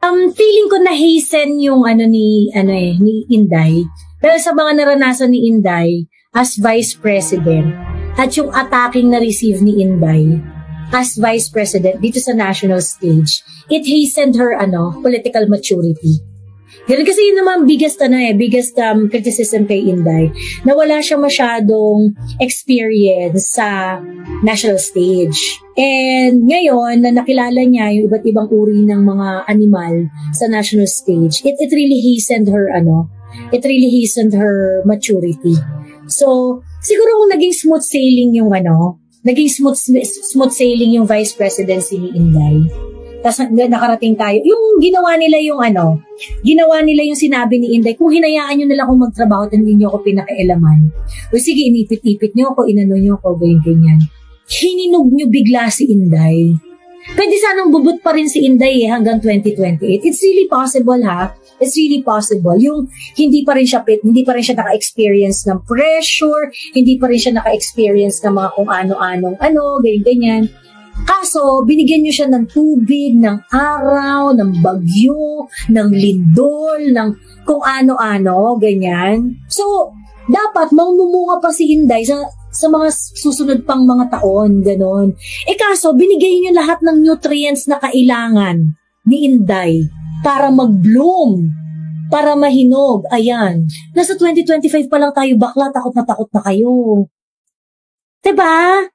Feeling ko na-hasten yung ni Inday. Pero sa mga naranasan ni Inday as Vice President at yung attacking na receive ni Inday as Vice President dito sa national stage, it hastened her political maturity. Ganun kasi yun naman biggest criticism kay Inday, na wala siya masyadong experience sa national stage. And ngayon, na nakilala niya yung iba't ibang uri ng mga animal sa national stage, it really hastened her maturity. So, siguro kung naging smooth sailing yung Vice Presidency ni Inday, tapos nakarating tayo. Yung ginawa nila yung sinabi ni Inday, kung hinayaan nyo nila akong magtrabaho at hindi nyo ako pinakailaman. O sige, inipit-ipit nyo ako, inano nyo ako, ganyan. Hininog nyo bigla si Inday. Pwede sanang bubut pa rin si Inday hanggang 2028. It's really possible, ha? It's really possible. Yung hindi pa rin siya naka-experience ng pressure, hindi pa rin siya naka-experience ng mga kung ano-anong ganyan. Kaso, binigyan nyo siya ng tubig, ng araw, ng bagyo, ng lindol, ng kung ano-ano, ganyan. So, dapat mamumunga pa si Inday sa mga susunod pang mga taon, ganon. Kaso, binigay nyo lahat ng nutrients na kailangan ni Inday para mag-bloom, para mahinog. Ayan. Nasa 2025 pa lang tayo, bakla, takot na kayo. Diba?